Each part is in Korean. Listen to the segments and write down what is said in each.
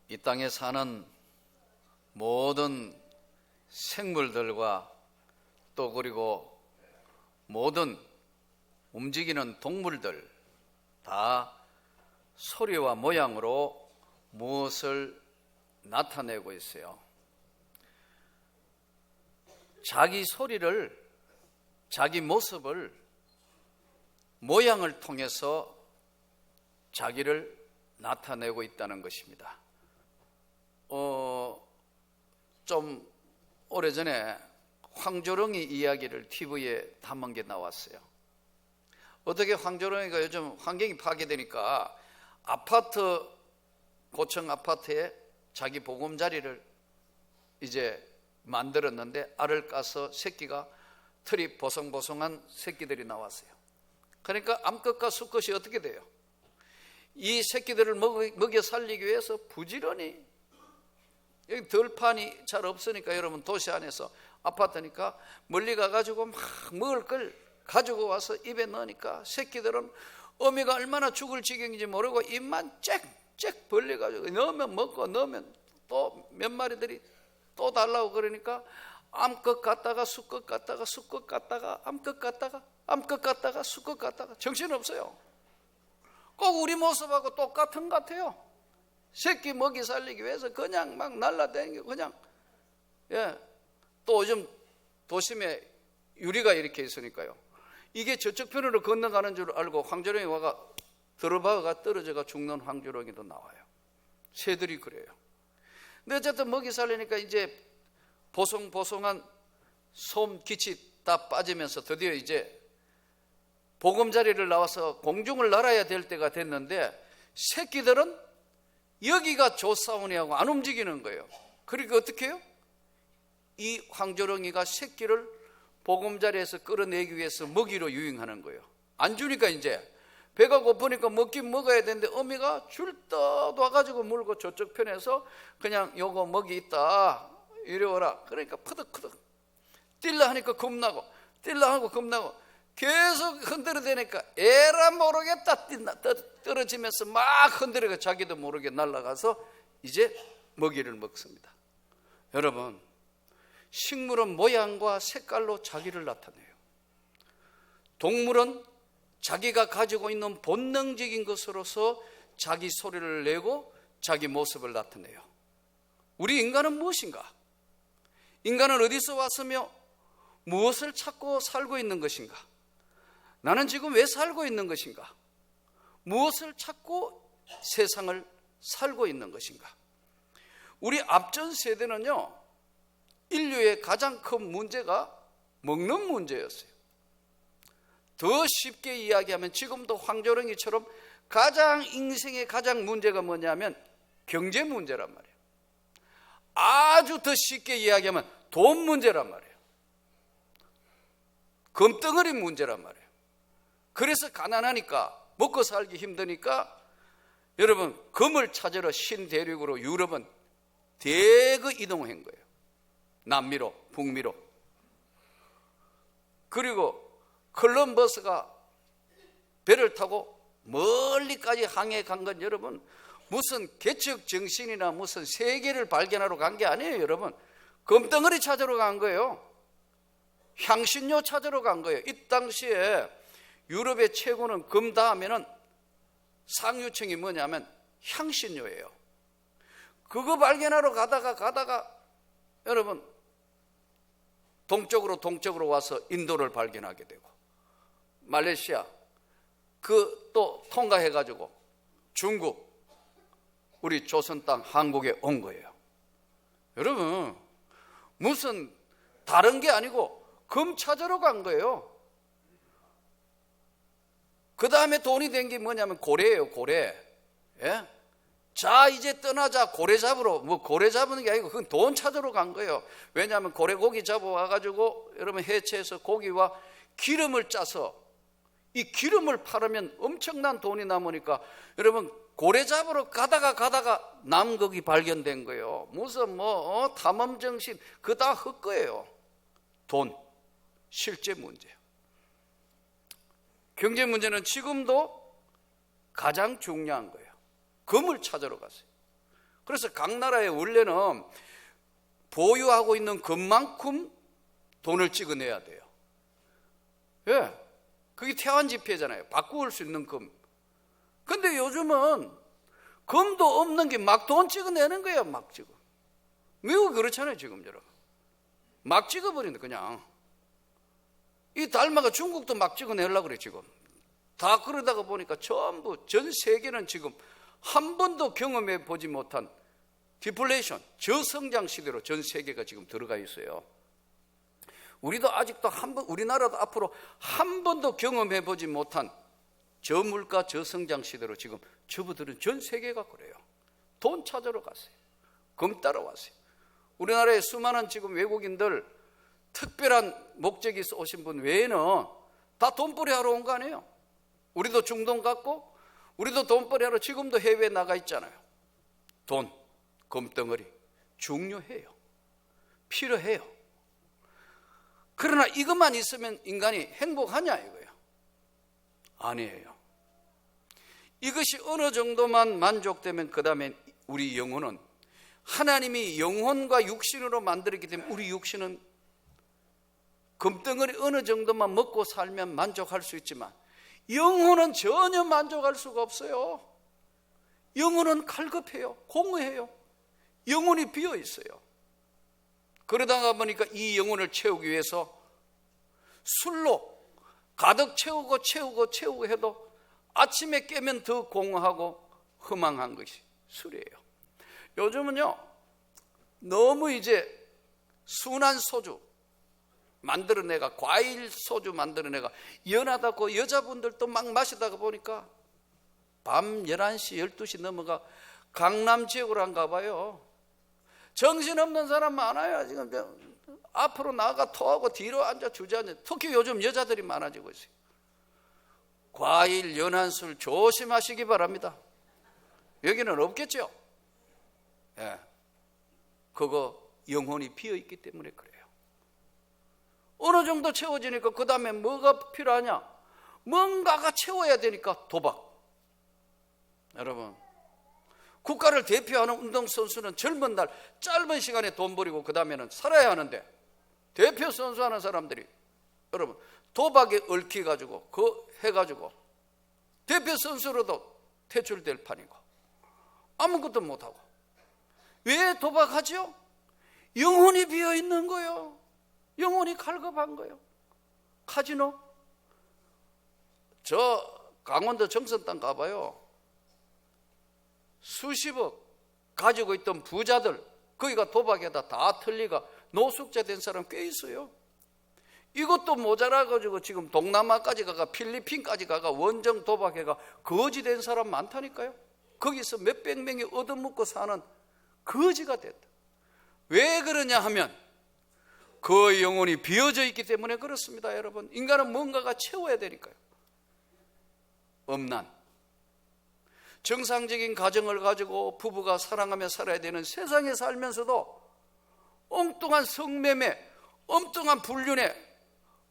이 땅에 사는 모든 생물들과 또 그리고 모든 움직이는 동물들 다 소리와 모양으로 무엇을 나타내고 있어요. 자기 소리를, 자기 모습을, 모양을 통해서 자기를 나타내고 있다는 것입니다. 좀 오래전에 황조롱이 이야기를 TV에 담은 게 나왔어요. 어떻게 황조롱이가 요즘 환경이 파괴되니까 고층 아파트에 자기 보금자리를 이제 만들었는데 알을 까서 새끼가 털이 보송보송한 새끼들이 나왔어요. 그러니까 암컷과 수컷이 어떻게 돼요? 이 새끼들을 먹여 살리기 위해서 부지런히, 여기 들판이 잘 없으니까 여러분 도시 안에서 아파트니까 멀리 가가지고 막 먹을 걸 가지고 와서 입에 넣으니까 새끼들은 어미가 얼마나 죽을 지경인지 모르고 입만 짹짹 벌려가지고 넣으면 먹고 넣으면 또 몇 마리들이 또 달라고 그러니까 암컷 갔다가 수컷 갔다가 수컷 갔다가 암컷 갔다가 암컷 갔다가 수컷 갔다가 정신없어요. 꼭 우리 모습하고 똑같은 것 같아요. 새끼 먹이 살리기 위해서 그냥 막 날라다니고 그냥. 또 요즘 도심에 유리가 이렇게 있으니까요. 이게 저쪽 편으로 건너가는 줄 알고 황조롱이 와가 들어박아가 떨어져가 죽는 황조롱이도 나와요. 새들이 그래요. 근데 어쨌든 먹이 살리니까 이제 보송보송한 솜 기치 다 빠지면서 드디어 이제 보금자리를 나와서 공중을 날아야 될 때가 됐는데 새끼들은 여기가 조사오니하고 안 움직이는 거예요. 그러니까 어떻게 해요? 이 황조롱이가 새끼를 보금자리에서 끌어내기 위해서 먹이로 유행하는 거예요. 안 주니까 이제 배가 고프니까 먹긴 먹어야 되는데 어미가 줄 듯 와가지고 물고 저쪽 편에서 그냥 요거 먹이 있다 이리 오라. 그러니까 퍼득퍼득 뛸라 하니까 겁나고 뛸라 하고 겁나고 계속 흔들어대니까 에라 모르겠다 떨어지면서 막 흔들어가 자기도 모르게 날아가서 이제 먹이를 먹습니다. 여러분, 식물은 모양과 색깔로 자기를 나타내요. 동물은 자기가 가지고 있는 본능적인 것으로서 자기 소리를 내고 자기 모습을 나타내요. 우리 인간은 무엇인가? 인간은 어디서 왔으며 무엇을 찾고 살고 있는 것인가? 나는 지금 왜 살고 있는 것인가? 무엇을 찾고 세상을 살고 있는 것인가? 우리 앞전 세대는요, 인류의 가장 큰 문제가 먹는 문제였어요. 더 쉽게 이야기하면 지금도 황조롱이처럼 인생의 가장 문제가 뭐냐면 경제 문제란 말이에요. 아주 더 쉽게 이야기하면 돈 문제란 말이에요. 금덩어리 문제란 말이에요. 그래서 가난하니까 먹고 살기 힘드니까 여러분 금을 찾으러 신대륙으로 유럽은 대거 이동한 거예요. 남미로, 북미로. 그리고 콜럼버스가 배를 타고 멀리까지 항해 간 건 여러분 무슨 개척 정신이나 무슨 세계를 발견하러 간 게 아니에요. 여러분 금덩어리 찾으러 간 거예요. 향신료 찾으러 간 거예요. 이 당시에 유럽의 최고는 금 다음에는 상류층이 뭐냐면 향신료예요. 그거 발견하러 가다가 여러분 동쪽으로 와서 인도를 발견하게 되고 말레이시아 또 통과해가지고 중국 우리 조선 땅 한국에 온 거예요. 여러분 무슨 다른 게 아니고 금 찾으러 간 거예요. 그 다음에 돈이 된 게 뭐냐면 고래예요. 고래. 예? 자 이제 떠나자. 고래 잡으러. 고래 잡는 게 아니고 그건 돈 찾으러 간 거예요. 왜냐하면 고래 고기 잡아와가지고 여러분 해체해서 고기와 기름을 짜서 이 기름을 팔으면 엄청난 돈이 남으니까 여러분 고래 잡으러 가다가 남극이 발견된 거예요. 무슨 탐험정신 그거 다 헛거예요. 돈, 실제 문제예요. 경제 문제는 지금도 가장 중요한 거예요. 금을 찾으러 갔어요. 그래서 각 나라의 원래는 보유하고 있는 금만큼 돈을 찍어내야 돼요. 예, 그게 태환 지폐잖아요. 바꿀 수 있는 금. 근데 요즘은 금도 없는 게 막 돈 찍어내는 거예요. 막 찍어. 미국 그렇잖아요. 지금 여러분 막 찍어버린다. 그냥 이 닮아가 중국도 막 찍어내려고 그래. 지금 다 그러다가 보니까 전부 전 세계는 지금 한 번도 경험해 보지 못한 디플레이션, 저성장 시대로 전 세계가 지금 들어가 있어요. 우리도 아직도 우리나라도 앞으로 한 번도 경험해 보지 못한 저물가 저성장 시대로 지금 저부들은 전 세계가 그래요. 돈 찾으러 갔어요. 금 따러 왔어요. 우리나라에 수많은 지금 외국인들 특별한 목적이 있어 오신 분 외에는 다 돈벌이 하러 온 거 아니에요. 우리도 중동 갔고 우리도 돈벌이 하러 지금도 해외에 나가 있잖아요. 돈, 금덩어리 중요해요. 필요해요. 그러나 이것만 있으면 인간이 행복하냐 이거예요. 아니에요. 이것이 어느 정도만 만족되면 그 다음에 우리 영혼은 하나님이 영혼과 육신으로 만들었기 때문에 우리 육신은 금덩어리 어느 정도만 먹고 살면 만족할 수 있지만 영혼은 전혀 만족할 수가 없어요. 영혼은 갈급해요. 공허해요. 영혼이 비어 있어요. 그러다가 보니까 이 영혼을 채우기 위해서 술로 가득 채우고 해도 아침에 깨면 더 공허하고 허망한 것이 술이에요. 요즘은요 너무 이제 순한 소주 만들어내가 과일 소주 만들어내가 연하다고 여자분들도 막 마시다가 보니까 밤 11시 12시 넘어가 강남 지역으로 안 가봐요. 정신없는 사람 많아요. 지금 앞으로 나가 토하고 뒤로 앉아 주저앉아. 특히 요즘 여자들이 많아지고 있어요. 과일, 연한 술 조심하시기 바랍니다. 여기는 없겠죠? 예, 그거 영혼이 비어있기 때문에 그래요. 어느 정도 채워지니까 그 다음에 뭐가 필요하냐? 뭔가가 채워야 되니까 도박. 여러분 국가를 대표하는 운동선수는 젊은 날 짧은 시간에 돈 버리고 그 다음에는 살아야 하는데 대표 선수 하는 사람들이 여러분 도박에 얽혀가지고 해가지고 대표 선수로도 퇴출될 판이고 아무것도 못하고. 왜 도박하죠? 영혼이 비어있는 거예요. 영혼이 갈급한 거예요. 카지노? 저 강원도 정선 땅 가봐요. 수십억 가지고 있던 부자들 거기가 도박에다 다 틀리가 노숙자 된 사람 꽤 있어요. 이것도 모자라가지고 지금 동남아까지 가가 필리핀까지 가가 원정 도박해가 거지 된 사람 많다니까요. 거기서 몇백 명이 얻어먹고 사는 거지가 됐다. 왜 그러냐 하면 그 영혼이 비어져 있기 때문에 그렇습니다. 여러분 인간은 뭔가가 채워야 되니까요. 엄난 정상적인 가정을 가지고 부부가 사랑하며 살아야 되는 세상에 살면서도 엉뚱한 성매매, 엉뚱한 불륜에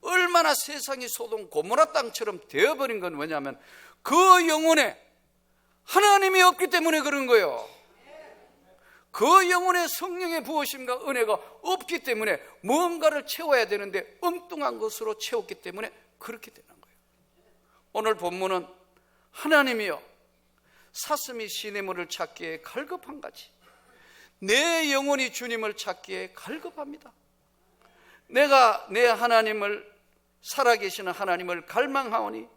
얼마나 세상이 소돔 고모라 땅처럼 되어버린 건 뭐냐면 그 영혼에 하나님이 없기 때문에 그런 거예요. 그 영혼에 성령의 부으심과 은혜가 없기 때문에 뭔가를 채워야 되는데 엉뚱한 것으로 채웠기 때문에 그렇게 되는 거예요. 오늘 본문은 하나님이여 사슴이 시냇물을 찾기에 갈급한 같이 내 영혼이 주님을 찾기에 갈급합니다. 내가 내 하나님을 살아계시는 하나님을 갈망하오니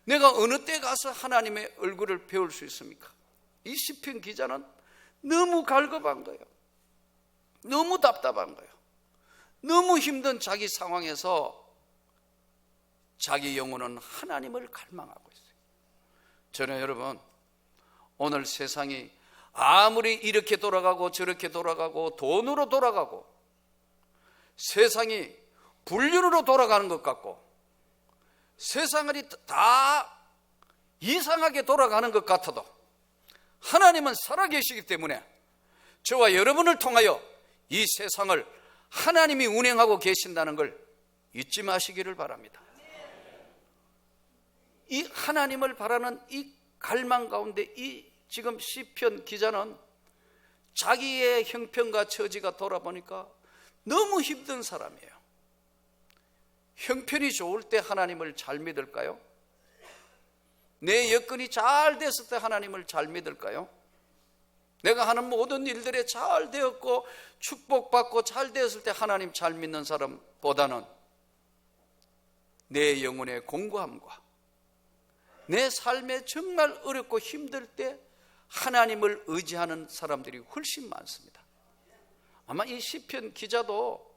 내가 어느 때 가서 하나님의 얼굴을 배울 수 있습니까? 이 시편 기자는 너무 갈급한 거예요. 너무 답답한 거예요. 너무 힘든 자기 상황에서 자기 영혼은 하나님을 갈망하고 있어요. 저는 여러분 오늘 세상이 아무리 이렇게 돌아가고 저렇게 돌아가고 돈으로 돌아가고 세상이 불륜으로 돌아가는 것 같고 세상이 다 이상하게 돌아가는 것 같아도 하나님은 살아계시기 때문에 저와 여러분을 통하여 이 세상을 하나님이 운행하고 계신다는 걸 잊지 마시기를 바랍니다. 이 하나님을 바라는 이 갈망 가운데 이 지금 시편 기자는 자기의 형편과 처지가 돌아보니까 너무 힘든 사람이에요. 형편이 좋을 때 하나님을 잘 믿을까요? 내 여건이 잘 됐을 때 하나님을 잘 믿을까요? 내가 하는 모든 일들에 잘 되었고 축복받고 잘 되었을 때 하나님 잘 믿는 사람보다는 내 영혼의 공고함과 내 삶에 정말 어렵고 힘들 때 하나님을 의지하는 사람들이 훨씬 많습니다. 아마 이 시편 기자도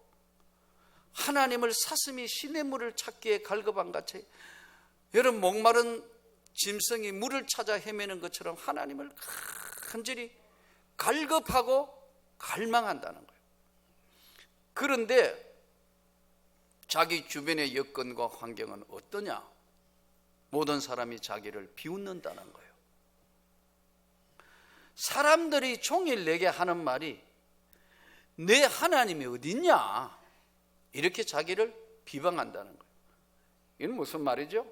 하나님을 사슴이 시냇물을 찾기에 갈급한 같이 여러분 목마른 짐승이 물을 찾아 헤매는 것처럼 하나님을 간절히 갈급하고 갈망한다는 거예요. 그런데 자기 주변의 여건과 환경은 어떠냐? 모든 사람이 자기를 비웃는다는 거예요. 사람들이 종일 내게 하는 말이 내 하나님이 어딨냐? 이렇게 자기를 비방한다는 거예요. 이건 무슨 말이죠?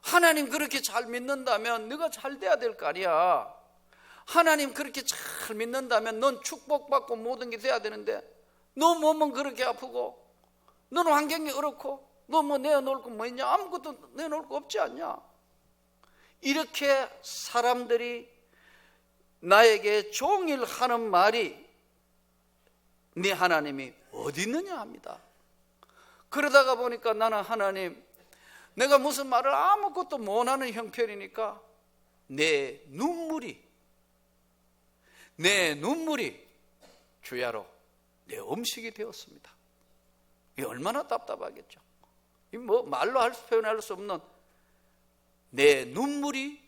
하나님 그렇게 잘 믿는다면 네가 잘 돼야 될 거 아니야. 하나님 그렇게 잘 믿는다면 넌 축복받고 모든 게 돼야 되는데 너 몸은 그렇게 아프고 너는 환경이 어렵고 너 뭐 내어놓을 거 뭐 있냐? 아무것도 내어놓을 거 없지 않냐? 이렇게 사람들이 나에게 종일 하는 말이 네 하나님이 어디 있느냐 합니다. 그러다가 보니까 나는 하나님 내가 무슨 말을 아무것도 못하는 형편이니까 내 눈물이 주야로 내 음식이 되었습니다. 이 얼마나 답답하겠죠. 이 뭐 말로 표현할 수 없는 내 눈물이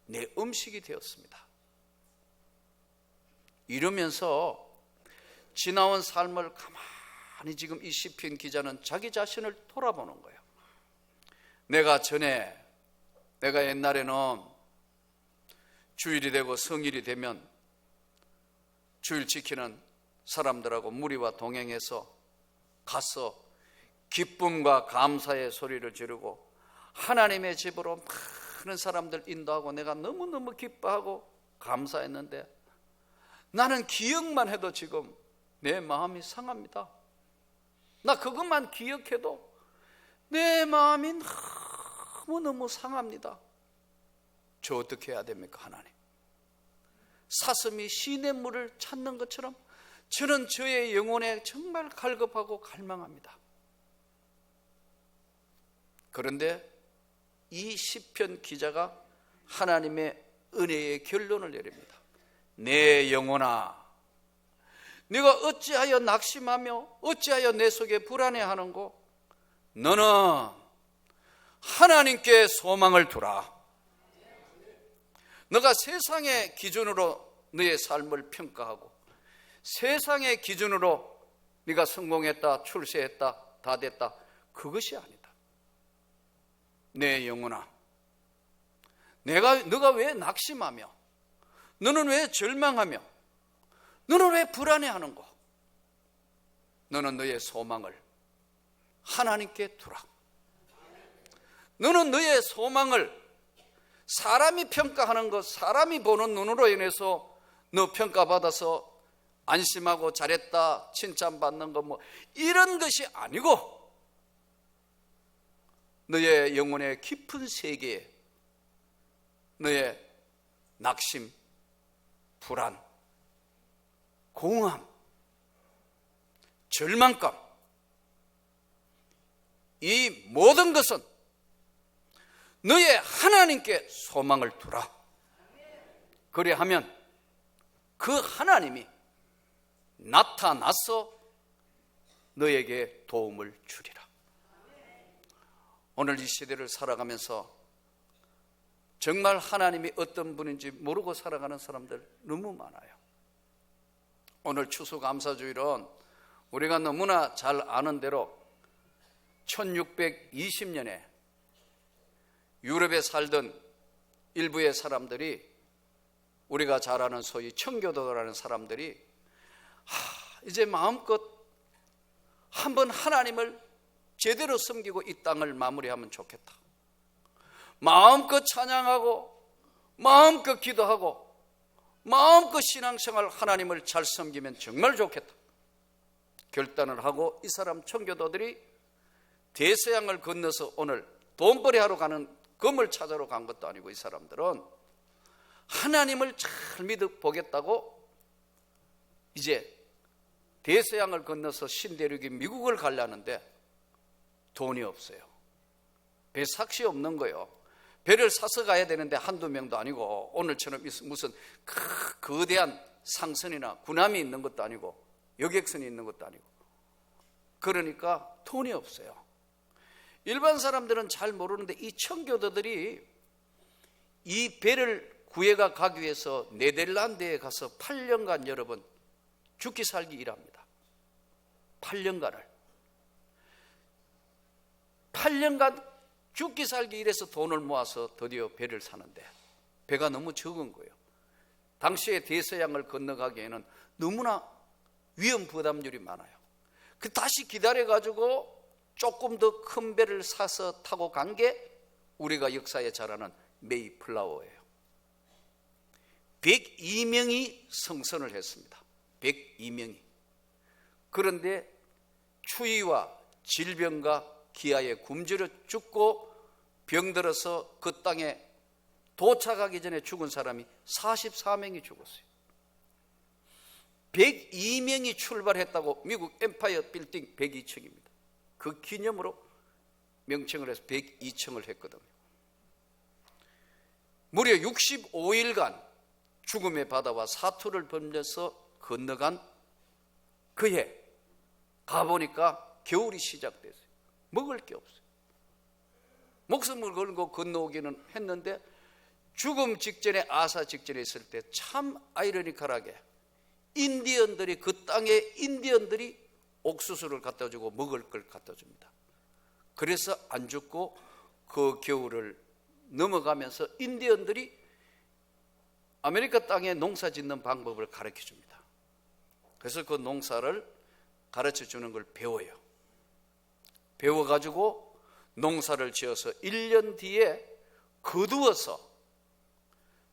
내 음식이 되었습니다. 이러면서 지나온 삶을 가만히 지금 이 시편 기자는 자기 자신을 돌아보는 거예요. 내가 옛날에는 주일이 되고 성일이 되면 주일 지키는 사람들하고 무리와 동행해서 가서 기쁨과 감사의 소리를 지르고 하나님의 집으로 많은 사람들 인도하고 내가 너무너무 기뻐하고 감사했는데 나는 기억만 해도 지금 내 마음이 상합니다. 나 그것만 기억해도 내 마음이 너무너무 상합니다. 저 어떻게 해야 됩니까, 하나님? 사슴이 시냇물을 찾는 것처럼 저는 저의 영혼에 정말 갈급하고 갈망합니다. 그런데 이 시편 기자가 하나님의 은혜의 결론을 내립니다. 내 영혼아, 네가 어찌하여 낙심하며 어찌하여 내 속에 불안해하는고? 너는 하나님께 소망을 두라. 너가 세상의 기준으로 너의 삶을 평가하고 세상의 기준으로 네가 성공했다, 출세했다, 다 됐다, 그것이 아니다. 내 영혼아, 너가 왜 낙심하며 너는 왜 절망하며 너는 왜 불안해하는고? 너는 너의 소망을 하나님께 두라. 너는 너의 소망을 사람이 평가하는 것, 사람이 보는 눈으로 인해서 너 평가받아서 안심하고 잘했다, 칭찬받는 것 뭐 이런 것이 아니고 너의 영혼의 깊은 세계에 너의 낙심, 불안, 공허함, 절망감, 이 모든 것은 너의 하나님께 소망을 두라. 그리하면 그 하나님이 나타나서 너에게 도움을 주리라. 오늘 이 시대를 살아가면서 정말 하나님이 어떤 분인지 모르고 살아가는 사람들 너무 많아요. 오늘 추수감사주일은 우리가 너무나 잘 아는 대로 1620년에 유럽에 살던 일부의 사람들이, 우리가 잘 아는 소위 청교도라는 사람들이 이제 마음껏 한번 하나님을 제대로 섬기고 이 땅을 마무리하면 좋겠다. 마음껏 찬양하고 마음껏 기도하고 마음껏 신앙생활 하나님을 잘 섬기면 정말 좋겠다 결단을 하고 이 사람 청교도들이 대서양을 건너서 오늘 돈벌이하러 가는 금을 찾으러 간 것도 아니고 이 사람들은 하나님을 잘 믿어보겠다고 이제 대서양을 건너서 신대륙이 미국을 가려는데 돈이 없어요. 배 삭시 없는 거예요. 배를 사서 가야 되는데 한두 명도 아니고 오늘처럼 무슨 거대한 상선이나 군함이 있는 것도 아니고 여객선이 있는 것도 아니고 그러니까 돈이 없어요. 일반 사람들은 잘 모르는데 이 청교도들이 이 배를 구해가 가기 위해서 네덜란드에 가서 8년간 여러분 죽기 살기 일합니다. 8년간 죽기 살기 일해서 돈을 모아서 드디어 배를 사는데 배가 너무 적은 거예요. 당시에 대서양을 건너가기에는 너무나 위험 부담률이 많아요. 그 다시 기다려가지고 조금 더 큰 배를 사서 타고 간 게 우리가 역사에 잘 아는 메이플라워예요. 102명이 성선을 했습니다. 102명이. 그런데 추위와 질병과 기아에 굶주려 죽고 병들어서 그 땅에 도착하기 전에 죽은 사람이 44명이 죽었어요. 102명이 출발했다고 미국 엠파이어 빌딩 102층입니다. 그 기념으로 명칭을 해서 102층을 했거든요. 무려 65일간 죽음의 바다와 사투를 벌면서 건너간 그해 가보니까 겨울이 시작됐어요. 먹을 게 없어요. 목숨을 걸고 건너오기는 했는데 죽음 직전에 아사 직전에 있을 때 참 아이러니컬하게 인디언들이 그 땅에 인디언들이 옥수수를 갖다 주고 먹을 걸 갖다 줍니다. 그래서 안 죽고 그 겨울을 넘어가면서 인디언들이 아메리카 땅에 농사 짓는 방법을 가르쳐 줍니다. 그래서 그 농사를 가르쳐 주는 걸 배워요. 배워가지고 농사를 지어서 1년 뒤에 거두어서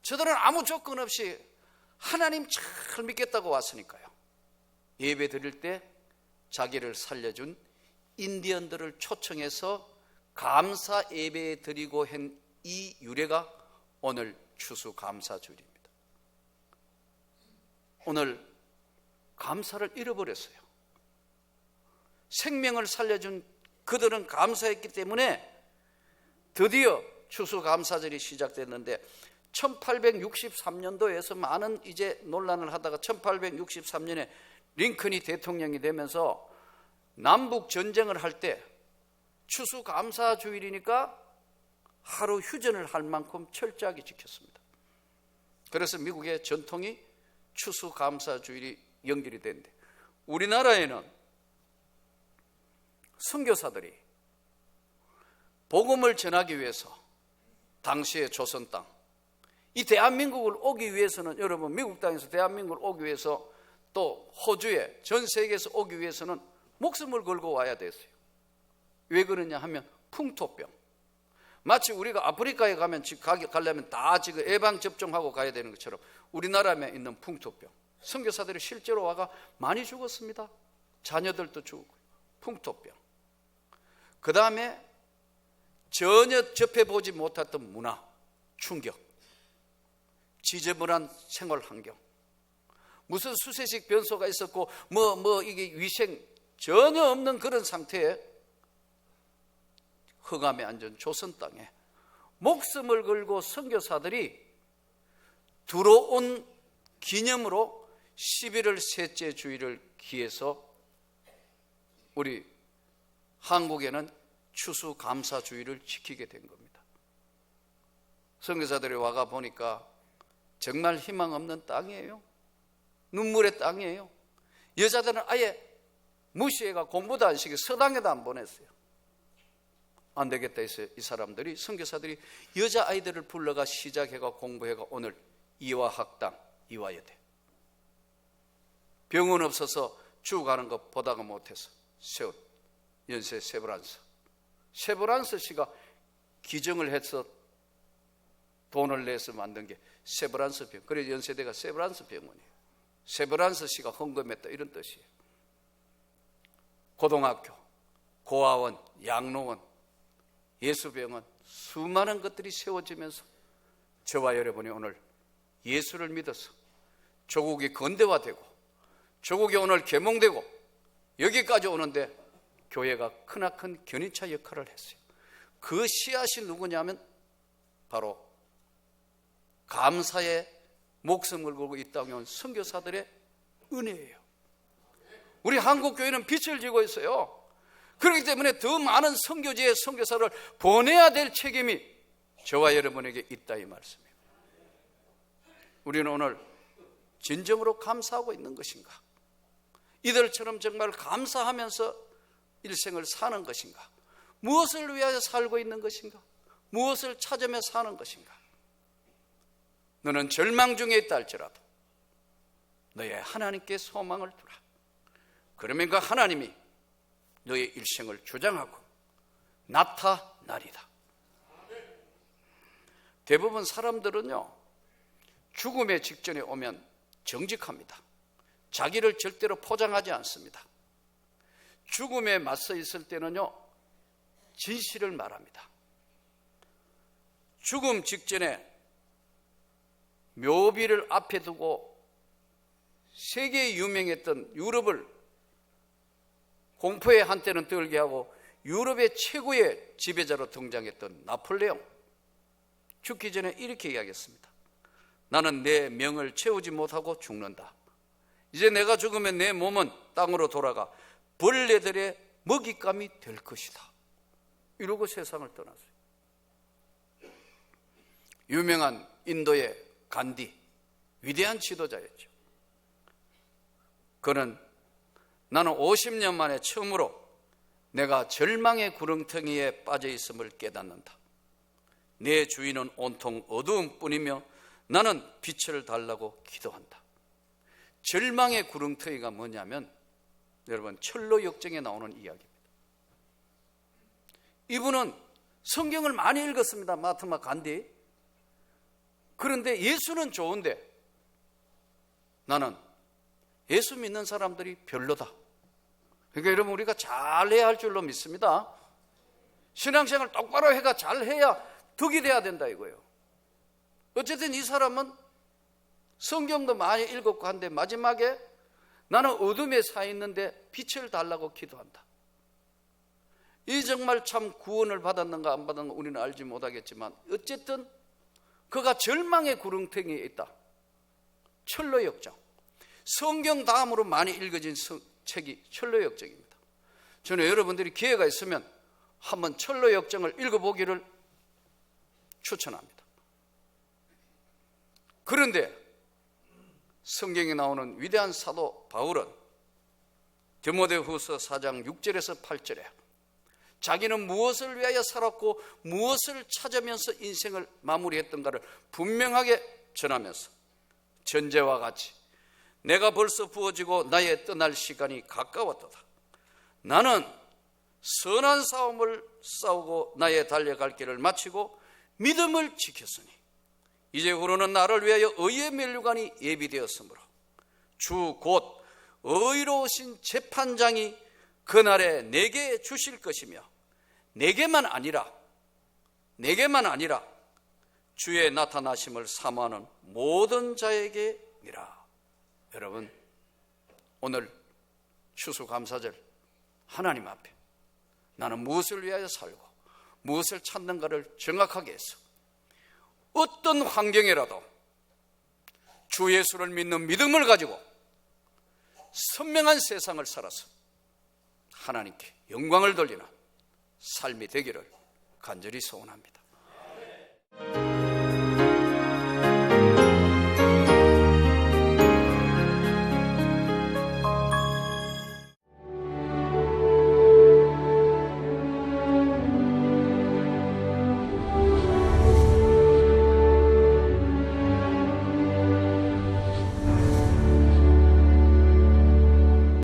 저들은 아무 조건 없이 하나님 잘 믿겠다고 왔으니까요. 예배 드릴 때 자기를 살려준 인디언들을 초청해서 감사 예배 드리고 한 이 유래가 오늘 추수감사주일입니다. 오늘 감사를 잃어버렸어요. 생명을 살려준 그들은 감사했기 때문에 드디어 추수감사절이 시작됐는데 1863년도에서 많은 이제 논란을 하다가 1863년에 링컨이 대통령이 되면서 남북 전쟁을 할 때 추수감사주일이니까 하루 휴전을 할 만큼 철저하게 지켰습니다. 그래서 미국의 전통이 추수감사주일이 연결이 되는데 우리나라에는 선교사들이 복음을 전하기 위해서 당시의 조선 땅, 이 대한민국을 오기 위해서는 여러분 미국 땅에서 대한민국을 오기 위해서 또 호주에 전 세계에서 오기 위해서는 목숨을 걸고 와야 됐어요. 왜 그러냐 하면 풍토병. 마치 우리가 아프리카에 가려면 다 지금 예방접종하고 가야 되는 것처럼 우리나라에 있는 풍토병. 선교사들이 실제로 와가 많이 죽었습니다. 자녀들도 죽고. 풍토병. 그 다음에 전혀 접해보지 못했던 문화, 충격. 지저분한 생활 환경. 무슨 수세식 변소가 있었고 이게 위생 전혀 없는 그런 상태에 흑암에 앉은 조선 땅에 목숨을 걸고 선교사들이 들어온 기념으로 11월 셋째 주일을 기해서 우리 한국에는 추수감사주일을 지키게 된 겁니다. 선교사들이 와가 보니까 정말 희망 없는 땅이에요. 눈물의 땅이에요. 여자들은 아예 무시해가 공부도 안 시키고 서당에도 안 보냈어요. 안 되겠다 해서 이 사람들이 선교사들이 여자아이들을 불러가 시작해가 공부해가 오늘 이화학당 이화여대 병원 없어서 죽어가는 것 보다가 못해서 세운 연세 세브란스 씨가 기증을 해서 돈을 내서 만든 게 세브란스 병. 그래서 연세대가 세브란스 병원이에요. 세브란스 씨가 헌금했다 이런 뜻이에요. 고등학교, 고아원, 양로원, 예수병원, 수많은 것들이 세워지면서 저와 여러분이 오늘 예수를 믿어서 조국이 근대화되고 조국이 오늘 계몽되고 여기까지 오는데 교회가 크나큰 견인차 역할을 했어요. 그 씨앗이 누구냐면 바로 감사의 목숨을 걸고 이 땅에 온 선교사들의 은혜예요. 우리 한국교회는 빛을 지고 있어요. 그렇기 때문에 더 많은 선교지의 선교사를 보내야 될 책임이 저와 여러분에게 있다 이 말씀이에요. 우리는 오늘 진정으로 감사하고 있는 것인가? 이들처럼 정말 감사하면서 일생을 사는 것인가? 무엇을 위하여 살고 있는 것인가? 무엇을 찾으며 사는 것인가? 너는 절망 중에 있다 할지라도 너의 하나님께 소망을 두라. 그러면 그 하나님이 너의 일생을 주장하고 나타나리다. 대부분 사람들은요, 죽음의 직전에 오면 정직합니다. 자기를 절대로 포장하지 않습니다. 죽음에 맞서 있을 때는요, 진실을 말합니다. 죽음 직전에 묘비를 앞에 두고 세계에 유명했던 유럽을 공포의 한때는 떨게 하고 유럽의 최고의 지배자로 등장했던 나폴레옹, 죽기 전에 이렇게 이야기했습니다. 나는 내 명을 채우지 못하고 죽는다. 이제 내가 죽으면 내 몸은 땅으로 돌아가 벌레들의 먹잇감이 될 것이다. 이러고 세상을 떠났어요. 유명한 인도의 간디, 위대한 지도자였죠. 그는 나는 50년 만에 처음으로 내가 절망의 구렁텅이에 빠져 있음을 깨닫는다. 내 주위는 온통 어두움뿐이며 나는 빛을 달라고 기도한다. 절망의 구렁텅이가 뭐냐면 여러분 철로 역정에 나오는 이야기입니다. 이분은 성경을 많이 읽었습니다. 마하트마 간디. 그런데 예수는 좋은데 나는 예수 믿는 사람들이 별로다. 그러니까 여러분 우리가 잘해야 할 줄로 믿습니다. 신앙생활 똑바로 해가 잘해야 덕이 돼야 된다 이거예요. 어쨌든 이 사람은 성경도 많이 읽었고 한데 마지막에 나는 어둠에 사 있는데 빛을 달라고 기도한다. 이 정말 참 구원을 받았는가 안 받았는가 우리는 알지 못하겠지만 어쨌든 그가 절망의 구렁텅이에 있다. 철로 역정. 성경 다음으로 많이 읽어진 책이 철로 역정입니다. 저는 여러분들이 기회가 있으면 한번 철로 역정을 읽어보기를 추천합니다. 그런데 성경에 나오는 위대한 사도 바울은 디모데후서 4장 6절에서 8절에 자기는 무엇을 위하여 살았고 무엇을 찾으면서 인생을 마무리했던가를 분명하게 전하면서 전제와 같이 내가 벌써 부어지고 나의 떠날 시간이 가까웠도다. 나는 선한 싸움을 싸우고 나의 달려갈 길을 마치고 믿음을 지켰으니 이제후로는 나를 위하여 의의 면류관이 예비되었으므로 주 곧 의로우신 재판장이 그날에 내게 주실 것이며 내게만 아니라 주의 나타나심을 사모하는 모든 자에게니라. 여러분 오늘 추수감사절 하나님 앞에 나는 무엇을 위하여 살고 무엇을 찾는가를 정확하게 해서 어떤 환경이라도 주 예수를 믿는 믿음을 가지고 선명한 세상을 살아서 하나님께 영광을 돌리는 삶이 되기를 간절히 소원합니다.